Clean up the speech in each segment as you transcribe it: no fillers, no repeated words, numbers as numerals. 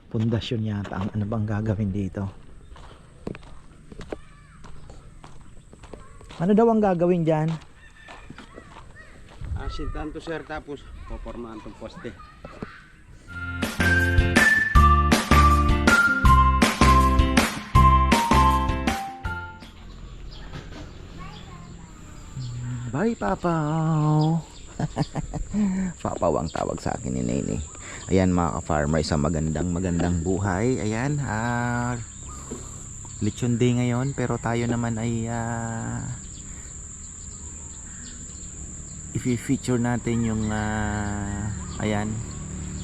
Pundasyon yata ang ano bang gagawin dito. Ano daw ang gagawin dyan? Asintahan to sir, tapos popormahan tong poste. Bye, Papaw. Papaw ang tawag sa akin ni Nene. Ayan mga ka-farmer, sa magandang buhay. Ayan, lechon day ngayon, pero tayo naman ay i-feature natin yung ayan,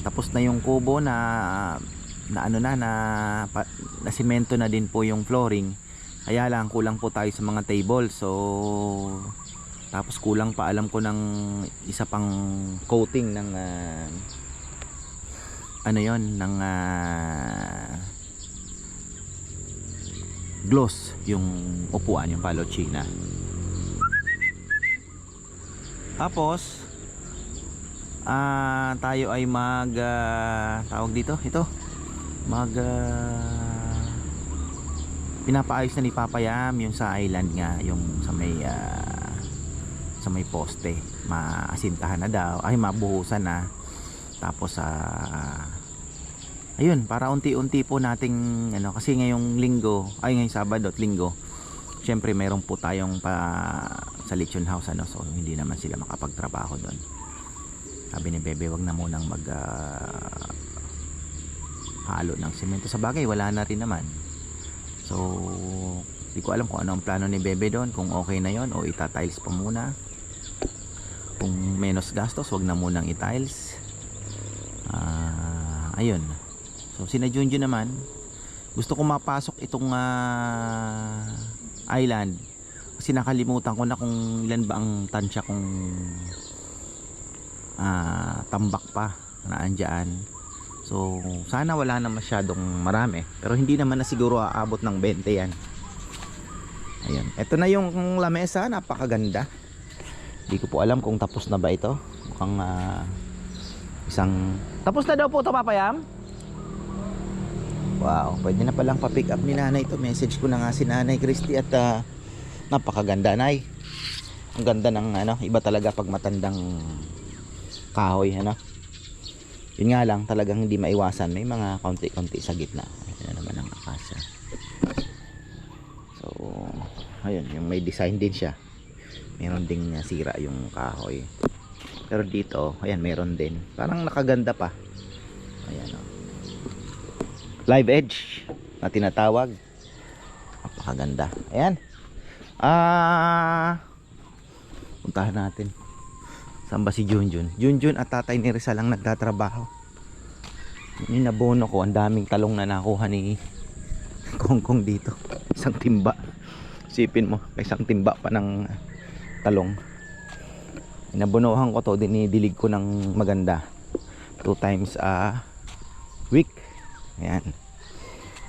tapos na yung kubo na semento na din po yung flooring. Kaya lang kulang po tayo sa mga table. So tapos kulang pa, alam ko, ng isa pang coating ng ano yon, ng gloss yung upuan, yung palochina. Tapos tayo ay tawag dito, ito pinapaayos na ni Papayam yung sa island nga, yung sa may poste, maasintahan na daw, ay mabuhusan na. Tapos ayun, para unti-unti po nating ano, kasi ngayong ngayong Sabado at Linggo, syempre meron po tayong sa lechon house ano, so hindi naman sila makapagtrabaho doon. Sabi ni Bebe, wag na munang halo ng semento. Sa bagay wala na rin naman, so di ko alam kung ano ang plano ni Bebe doon, kung okay na yon o itatiles pa muna. Kung menos gastos, wag na munang i-tiles. Ayun. So sina Junjun naman, gusto ko mapasok itong island kasi nakalimutan ko na kung ilan ba ang tansya kung tambak pa na andyan. So sana wala na masyadong marami, pero hindi naman na siguro aabot ng 20 yan. Ayan, ito na yung lamesa, napakaganda. Hindi ko po alam kung tapos na ba ito. Mukhang tapos na daw po ito, Papayam. Wow, pwede na palang pa-pick up ni nanay ito. Message ko na nga si Nanay Christy at napakaganda, Nay. Ang ganda ng ano, iba talaga pag matandang kahoy, ano. Yun nga lang, talagang hindi maiwasan, may mga konti-konti sa gitna. Ayan naman ang akasya. So ayun, yung may design din siya, meron ding sira yung kahoy. Pero dito, ayan, meron din, parang nakaganda pa. Ayan, oh. Live edge na tinatawag, napakaganda. Ayan, puntahan natin. Saan ba si Junjun? Junjun at tatay ni Rizal lang nagtatrabaho. Yung nabono ko, ang daming talong na nakuha ni Kongkong dito. Isang timba, sipin mo, isang timba pa ng talong. Inabunuhan ko to, dinidilig ko ng maganda 2 times a week. Ayan.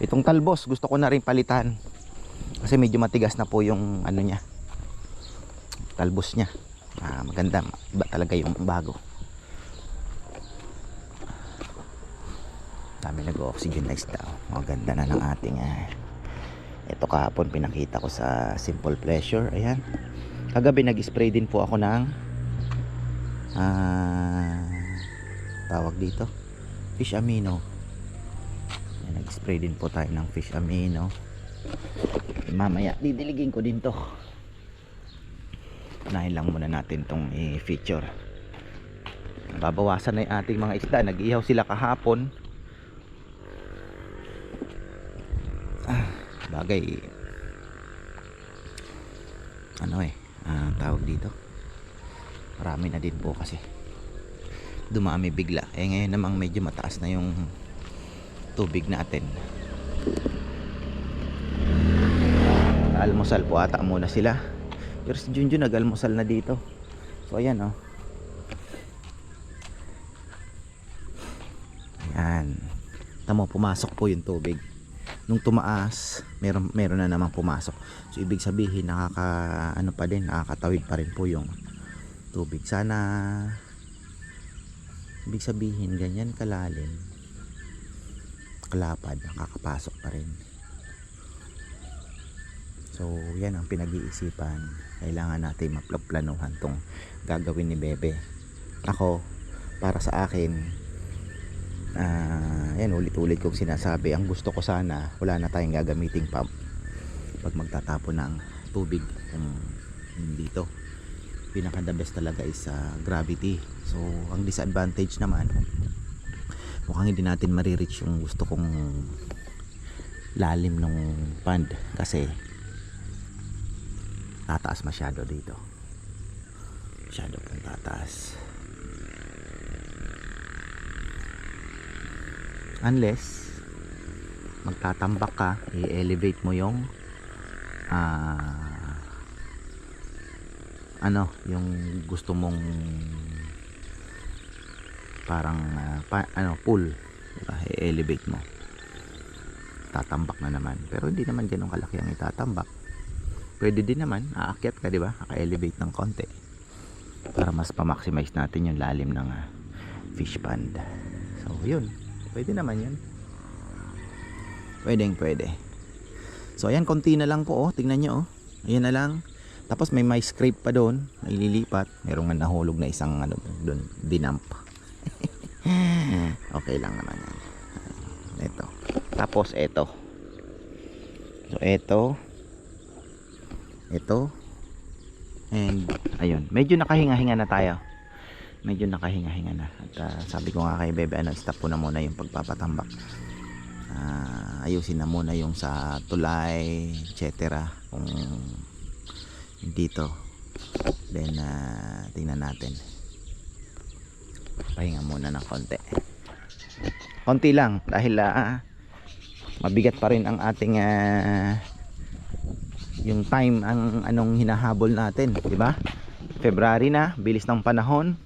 Itong talbos gusto ko na rin palitan kasi medyo matigas na po yung ano niya, talbos niya. Maganda, iba talaga yung bago. Dami nag-oxygenize daw. Maganda na ng ating ito kahapon pinakita ko sa Simple Pleasure. Ayan, kagabi nag-spray din po ako ng tawag dito, fish amino. Ayan, nag-spray din po tayo ng fish amino. Mamaya didiligin ko din to. Unahin lang muna natin tong i-feature. Babawasan na yung ating mga isda. Nag-ihaw sila kahapon. Bagay ano tawag dito, marami na din po kasi dumami bigla. Ngayon namang medyo mataas na yung tubig natin. Almusal po ata muna sila, pero si Junjun nag-almusal na dito. So ayan, oh. Ayan, tamo, pumasok po yung tubig. Nung tumaas, meron na namang pumasok. So ibig sabihin nakakatawid pa rin po yung tubig. Sana Ibig sabihin, ganyan kalalim, kalapad, nakakapasok pa rin. So, yan ang pinag-iisipan. Kailangan natin maplaplanuhan tong gagawin ni Bebe. Ako, para sa akin, yan, ulit-ulit kong sinasabi, ang gusto ko sana, wala na tayong gagamiting pump pag magtatapon ng tubig dito. Pinaka the best talaga is gravity. So ang disadvantage naman, mukhang hindi natin marireach yung gusto kong lalim ng pond kasi tataas masyado dito, masyado pong tataas. Unless magtatambak ka, i-elevate mo yung yung gusto mong parang pool, diba? I-elevate mo, tatambak na naman. Pero hindi naman ganun kalaki ang itatambak. Pwede din naman aakyat ka, diba? Aka-elevate ng konti para mas pa-maximize natin yung lalim ng fish pond. So yun, pwede naman yun, pwede. So ayan, konti na lang po, tingnan nyo, ayan na lang. Tapos may scrape pa doon na ililipat. Merong nga nahulog na isang doon, dinamp. Okay lang naman yan. Ito. Tapos ito. So ito. And ayun, medyo nakahinga-hinga na tayo. Medyo nakahinga-hinga na. At sabi ko nga kay Bebe, stop po na muna yung pagpapatambak. Ayusin na muna yung sa tulay, etc. Kung dito, then tingnan natin, pahinga muna ng konti lang dahil mabigat pa rin ang ating yung time, ang anong hinahabol natin, di ba? February na, bilis ng panahon.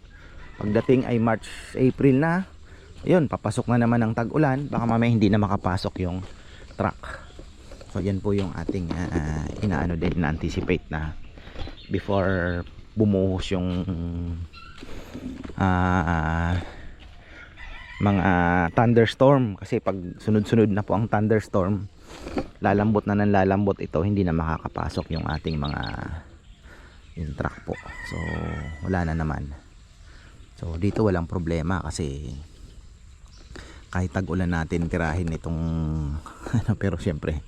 Pagdating ay March, April na, ayun, papasok na naman ang tag-ulan, baka mamaya hindi na makapasok yung truck. So yan po yung ating na-anticipate na before bumuhos yung mga thunderstorm. Kasi pag sunod-sunod na po ang thunderstorm, lalambot na ng lalambot ito, hindi na makakapasok yung ating mga yung truck po. So wala na naman. So dito walang problema kasi kahit tag-ulan natin tirahin itong pero syempre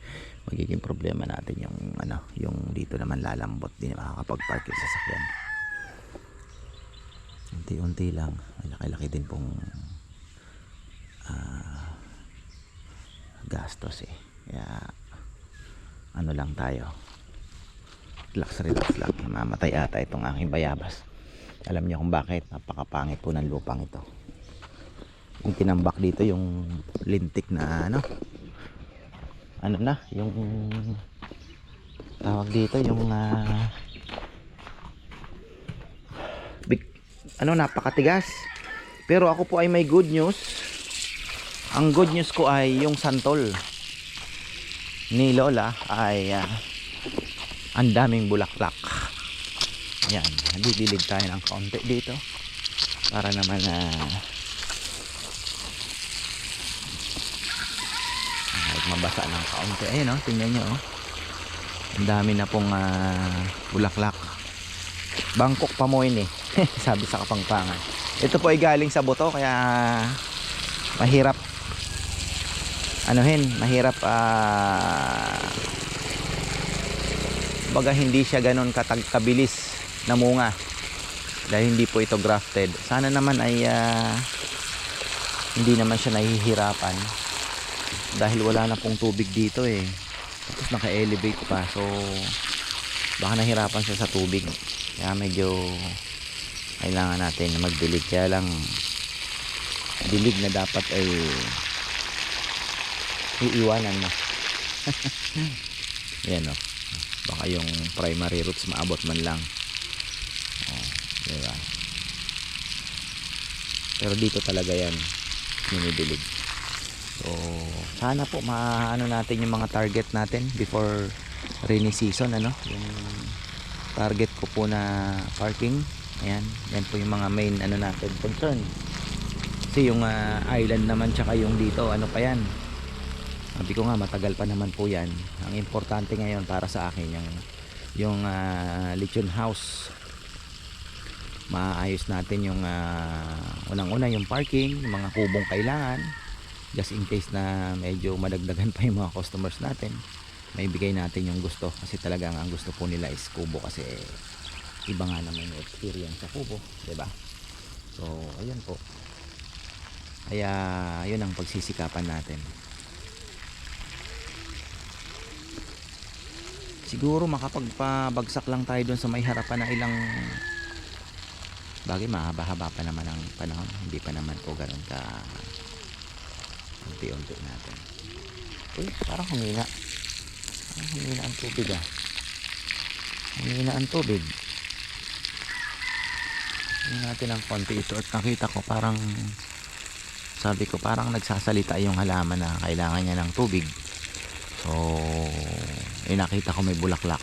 magiging problema natin yung yung dito naman lalambot, di na makakapag-park yung sasakyan. Unti-unti lang, laki-laki din pong gastos kaya lang tayo, relax lang. Mamatay ata itong aking bayabas. Alam niyo kung bakit? Napakapangit po ng lupang ito. Yung tinambak dito yung lintik na yung tawag dito, yung napakatigas. Pero ako po ay may good news. Ang good news ko ay yung santol ni Lola ay ang daming bulaklak. Yan, didilig tayo ng konti dito para naman mabasa ng kaunti. Ayun tingnan nyo ang dami na pong bulaklak. Bangkok pa mo yun sabi sa Kapampangan. Ito po ay galing sa buto kaya mahirap mahirap baga hindi siya ganun kabilis na munga dahil hindi po ito grafted. Sana naman ay hindi naman siya nahihirapan dahil wala na pong tubig dito tapos naka-elevate pa, so baka nahirapan siya sa tubig, kaya medyo kailangan natin magdilig. Kaya lang dilig na dapat ay iiwanan mo. Yan baka yung primary roots maabot man lang, diba? Pero dito talaga yan dinidilig. So sana po maano natin yung mga target natin before rainy season, yung target ko po na parking. Ayan, yan po yung mga main natin concern. Kasi yung island naman tsaka yung dito, ano pa yan. Sabi ko nga matagal pa naman po yan. Ang importante ngayon para sa akin yung lechon house. Maayos natin yung unang-una yung parking, yung mga kubong kailangan, just in case na medyo madagdagan pa yung mga customers natin, may bigay natin yung gusto, kasi talagang ang gusto po nila is kubo, kasi iba nga naman yung experience sa kubo, diba? So ayun po, kaya yun ang pagsisikapan natin. Siguro makapagpabagsak lang tayo dun sa may harapan na ilang bagay, mahaba-haba pa naman ang panahon, hindi pa naman po ganun ka unti-unti natin. Uy, parang humina ang tubig humina ang tubig. Hindi natin ng konti ito, at nakita ko parang, sabi ko parang nagsasalita yung halaman na kailangan niya ng tubig. So nakita ko may bulaklak.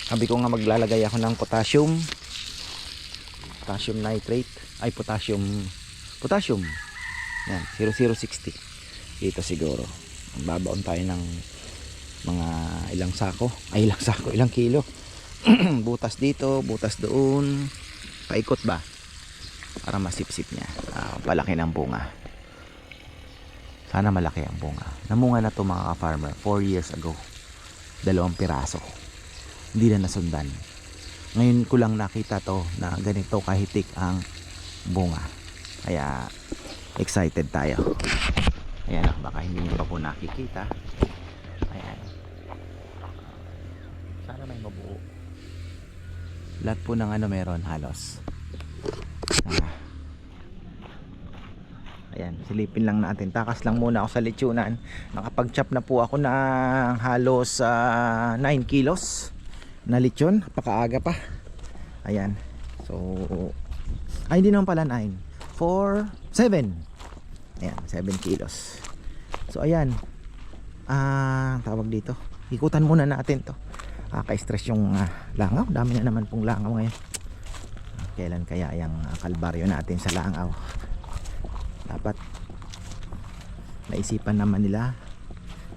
Sabi ko nga maglalagay ako ng potassium nitrate, ay potassium yan, 0060 dito. Siguro babaon tayo ng mga ilang kilo. Butas dito, butas doon, paikot ba para masipsip niya. Palaki ng bunga, sana malaki ang bunga. Namunga na to mga ka-farmer 4 years ago, 2 piraso, hindi na nasundan. Ngayon ko lang nakita to na ganito kahitik ang bunga, kaya excited tayo. Ayan, baka hindi nyo pa po nakikita. Ayan, sana may mabuo. Lahat po ng meron halos. Ayan, silipin lang natin. Takas lang muna ako sa lechonan. Nakapag-chop na po ako ng halos 9 kilos na lechon, napakaaga pa. Ayan, so hindi naman pala 9, 4, 7. Ayan, 7 kilos. So ayan, tawag dito, ikutan muna natin to. Ka-stress yung langaw, dami na naman pong langaw ngayon. Kailan kaya yung kalbaryo natin sa langaw? Dapat naisipan naman nila,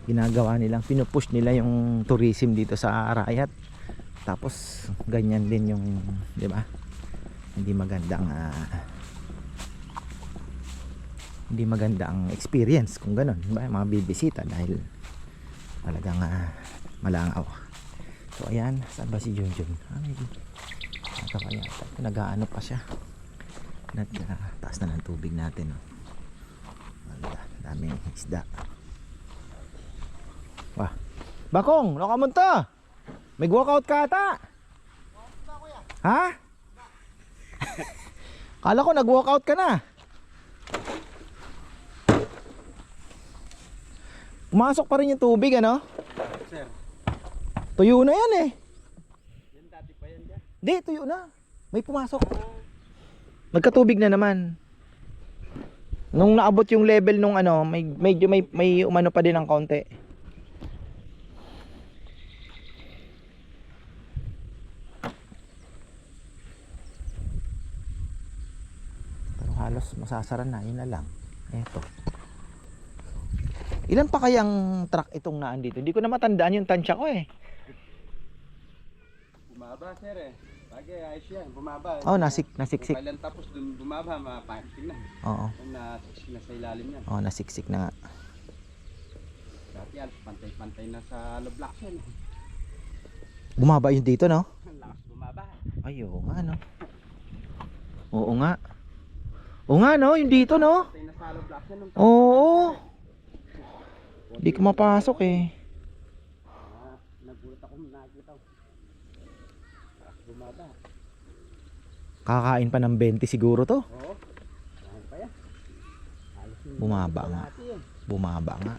ginagawa nilang, pinupush nila yung tourism dito sa Arayat, tapos ganyan din yung, di ba, hindi maganda ang experience kung ganun, diba? Mga bibisita dahil talagang malangaw. So ayan, saan ba si Junjun? Nag-aano pa siya, taas na ng tubig natin, oh. Daming isda. Wah, Bakong, nakamunta. May walkout ka ata. Ha? Kala ko nag-walkout ka na. Pumasok pa rin yung tubig, ano? Sir. Tuyo na yan eh. Yan dati pa yan dyan. Di, tuyo na. May pumasok. Nagkatubig na naman. Nung naabot yung level nung medyo may umano pa din ng konti. Pero halos masasara na, yun na lang. Eto. Ilan pa kayang truck itong naan dito? Hindi ko na matandaan yung tansya ko eh. Bumaba sir eh. Bagay, ayos yan. Bumaba. Oh, nasiksik. Kailan tapos dun bumaba, mapakiting na. Oo. Nasiksik na sa ilalim yan. Oh, nasiksik na nga. Dati yan, pantay-pantay na sa low-block yan. Bumaba yun dito, no? Ang lakas bumaba. Ay, oo nga, no? Oo nga. Oo nga, no? Yung dito, no? Pantay na sa low-block yan. Oo. Hindi ko mapasok eh. Nagulat ako, nakita ko. Bumaba. Kakain pa ng 20 siguro to. Oo. Kakain pa yan. Bumaba nga. Bumaba nga.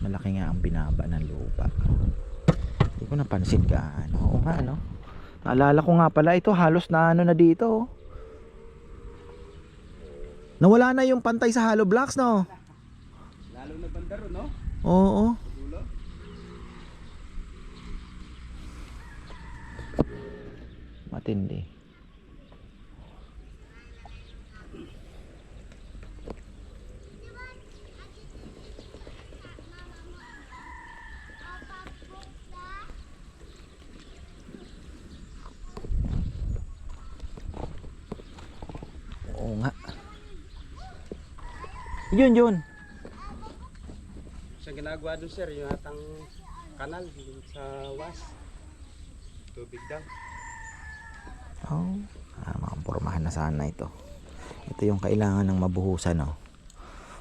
Malaki nga ang binaba ng lupa. Hindi ko napansin gaano. Oo nga, no? Naalala ko nga pala, ito halos na na dito, oh. Nawala na yung pantay sa hollow blocks, no? Lalo na bandaro, no? Oo. Dulo. Matindi. Oo nga. Yun. Sa ginagawa doon sir, yung atang kanal yung sa was. Tubig daw. Oh, makapormahan na sana ito. Ito yung kailangan ng mabuhusan, no.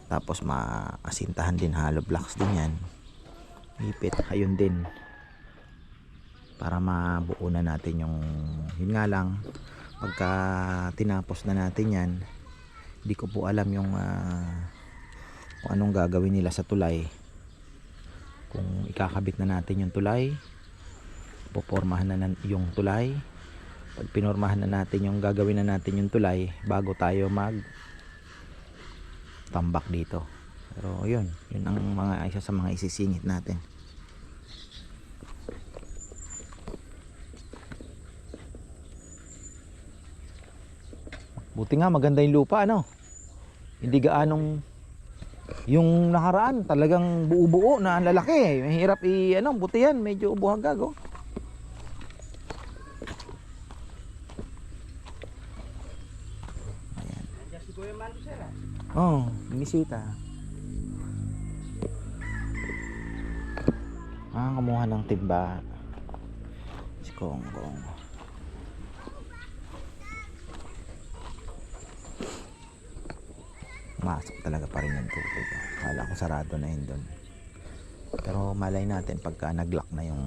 Tapos maasintahan din, hollow blocks din yan. Ipit, ayun din. Para mabuo na natin yung, yun nga lang, pagka tinapos na natin yan, hindi ko po alam yung kung anong gagawin nila sa tulay. Kung ikakabit na natin yung tulay, popormahan na yung tulay. Pag pinormahan na natin yung gagawin na natin yung tulay, bago tayo mag tambak dito. Pero yun ang mga isa sa mga isisingit natin. Buti nga maganda yung lupa, ano? Hindi gaanong yung nakaraan talagang buo-buo na ang lalaki. Mahirap buti yan, medyo buhagag, oh. Oh, binisita. Kumuha ng timba. Si Konggong. Masok talaga pa rin yung tubig. Kala ko sarado na yun doon. Pero malay natin pagka naglock na yung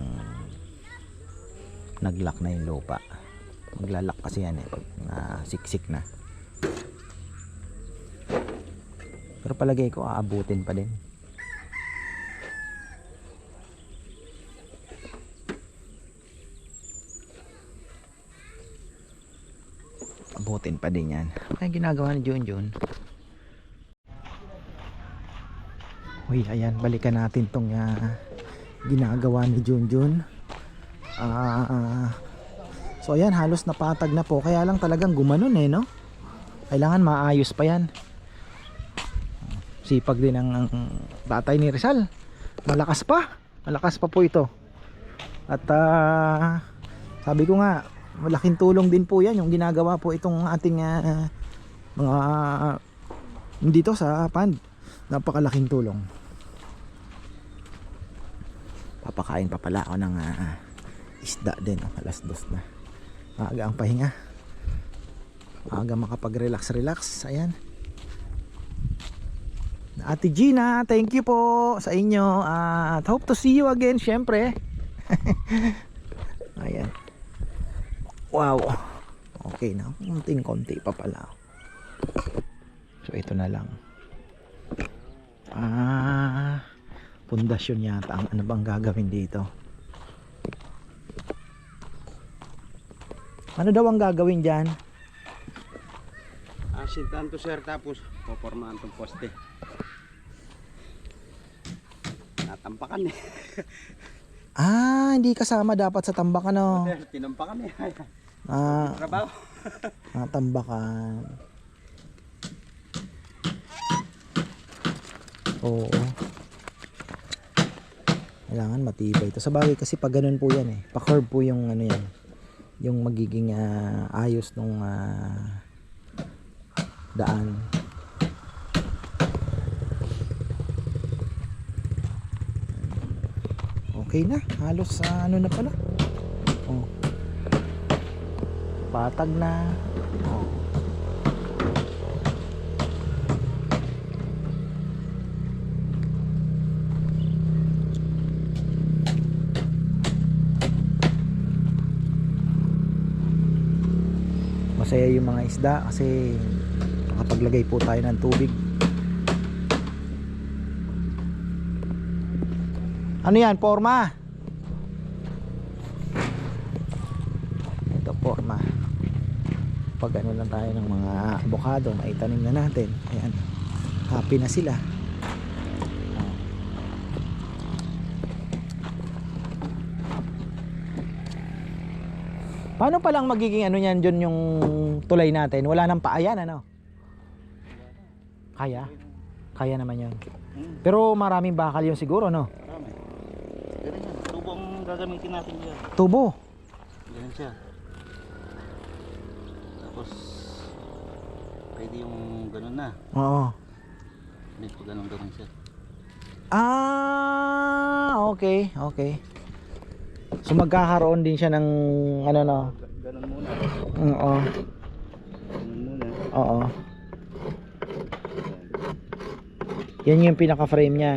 lupa. Maglalak kasi yan pag siksik na. Pero palagay ko aabutin pa din. Abutin pa din yan. Ay ginagawa ni Junjun. Uy, ayan, balikan natin tong ginagawa ni Junjun. So ayan, halos napatag na po. Kaya lang talagang gumanon, no? Kailangan maayos pa yan. Sipag din ang tatay ni Rizal. Malakas pa po ito. At sabi ko nga, malaking tulong din po yan yung ginagawa po itong ating mga dito sa pond. Napakalaking tulong. Papakain pa pala ako ng isda din. Alas 2 na. Maaga ang pahinga. Maaga makapag-relax. Ayan. Ate Gina, thank you po sa inyo. At hope to see you again, syempre. Ayan. Wow. Okay na. Konti pa pala. So ito na lang. Pundasyon yata ang ano bang gagawin dito. Ano daw ang gagawin dyan? Asintahan to sir, tapos popormahan tong poste. Natampakan Hindi kasama dapat sa tambakan, no? Tinampakan Trabaho. Tambakan. Oo. Kailangan matibay ito. Sa bagay kasi pag ganun po yan pa-curve po yung ano yan. Yung magiging ayos nung daan. Okay na. Halos ano na pala. Oh. Patag na. Oh. Masaya yung mga isda kasi nakapaglagay po tayo ng tubig. Ano yan? Porma? Ito porma. Pag ano lang tayo ng mga avocado na itanim na natin. Ayan. Happy na sila. Paano palang magiging ano yan dyan yung tulay natin? Wala nang paayan, ano? Kaya? Kaya naman yun. Pero maraming bakal yun siguro, no? Marami. Pero yan, tubo ang gagamitin natin dyan. Tubo? Ganyan siya. Tapos Pwede yung ganun na. Oo. May pag ganun siya. Okay, okay. So magkakaroon din siya ng ano no. Ganun muna. Oo. Ganun muna. Oo. Yan yung pinaka-frame niya.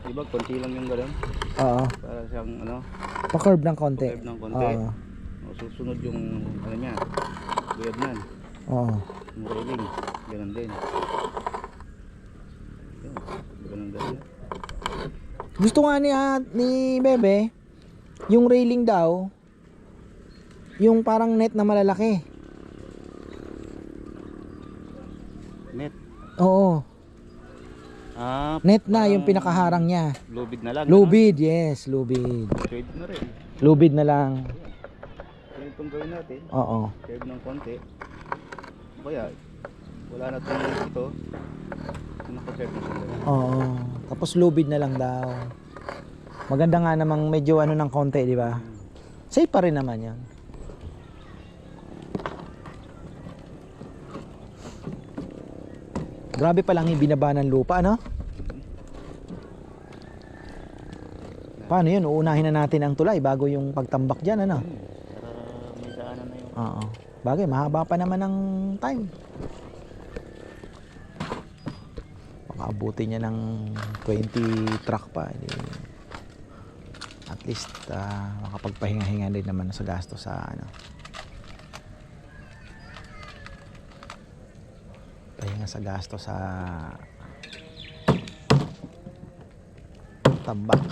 Diba, konti lang yung ganun. Oo. Para siyang ano, Pa-curve ng konti. curve ng konti. Oo. O, susunod yung ano niya. Guyabnan. Oo. Yung railing. Ganun din. Yun. Ganun din. Gusto nga ni Bebe, yung railing daw, yung parang net na malalaki. Net. Oo. Net na yung pinakaharang niya. Lubid na lang. Lubid, yes, lubid. Curve na rin. Lubid na lang. Kaya itong gawin natin. Oo. Curve ng konti. Kaya, wala na itong ito. Naka-curve na sila. Oo. Tapos lubid na lang daw. Maganda nga namang medyo ano ng konti, di ba? Safe pa rin naman 'yan. Grabe pa lang ibinaba ng lupa, no? Paano yun? Uunahin na natin ang tulay bago yung pagtambak dyan, ano? Para may daanan na yung... Oo. Bagay, mahaba pa naman ang time. Baka abutin niya ng 20 truck pa. At least, makapagpahinga-hinga din naman sa gasto sa, ano. Pahinga sa gasto sa tambak.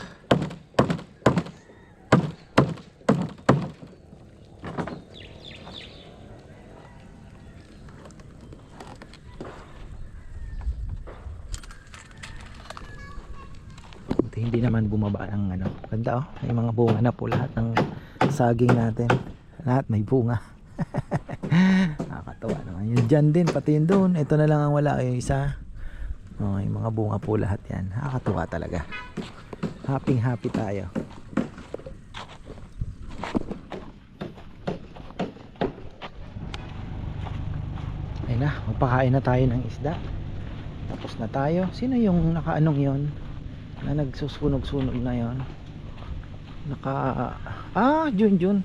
Hindi naman bumaba ng ano. Ganda oh, may mga bunga na po lahat ng saging natin. Lahat may bunga. Nakakatawa naman. Yung dyan din, pati yun doon. Ito na lang ang wala, yung isa. Oh, yung mga bunga po lahat yan. Nakakatuwa talaga. Happy happy tayo. Ayun na, magpakain na tayo ng isda. Tapos na tayo. Sino yung nakaanong yon na nagsusunog-sunog na yon? Jun.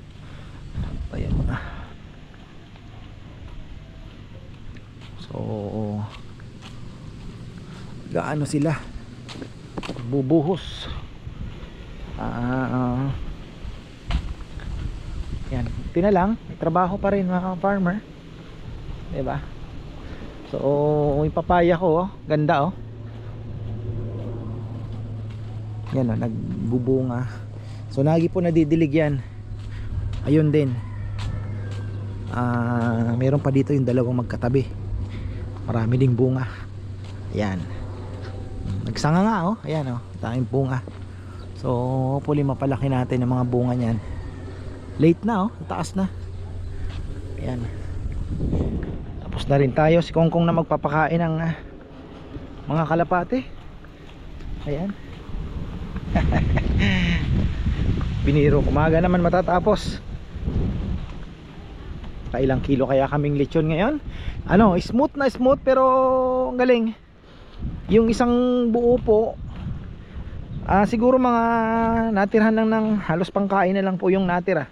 Ayan. So, gaano sila? Bubuhos. Yan. Tinalang, may trabaho pa rin mga farmer. Diba? So, yung papaya ko, oh, ganda oh. Yan oh, nagbubunga. So, lagi po nadidilig yan. Ayun din. Meron pa dito yung dalawang magkatabi. Marami ding bunga. Ayan. Nagsanga nga oh. Ayan oh, daming bunga. So, hopefully mapalaki natin ang mga bunga niyan. Late na oh, taas na. Ayan. Tapos na rin tayo. Si Kongkong na magpapakain ng mga kalapate. Ayan. Biniro, umaga naman matatapos. Kailang kilo kaya kaming lechon ngayon? Ano, smooth na smooth pero ang galing. Yung isang buo po, siguro mga natirhan lang ng halos pangkain na lang po yung natira.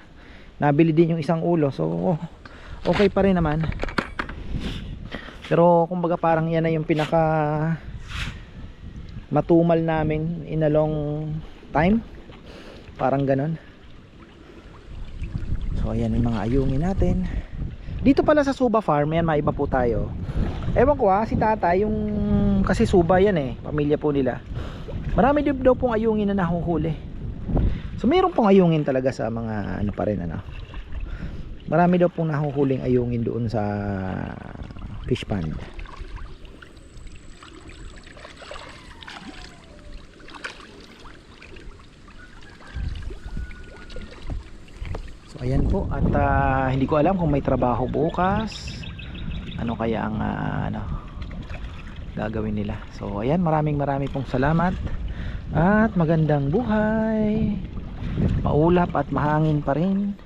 Nabili din yung isang ulo. So okay pa rin naman. Pero kumbaga parang yan na yung pinaka matumal namin in a long time. Parang ganon. So ayan yung mga ayungin natin. Dito pala sa Suba Farm, yan maiba po tayo. Ewan ko si tata, yung kasi Suba yan eh, pamilya po nila. Marami din daw pong ayungin na nahuhuli. So mayroon pong ayungin talaga sa mga ano pa rin ano. Marami daw pong nahuhuling ayungin doon sa fish pond. So ayan po at hindi ko alam kung may trabaho bukas. Ano kaya ang gagawin nila. So ayan, maraming pong salamat at magandang buhay. Maulap at mahangin pa rin.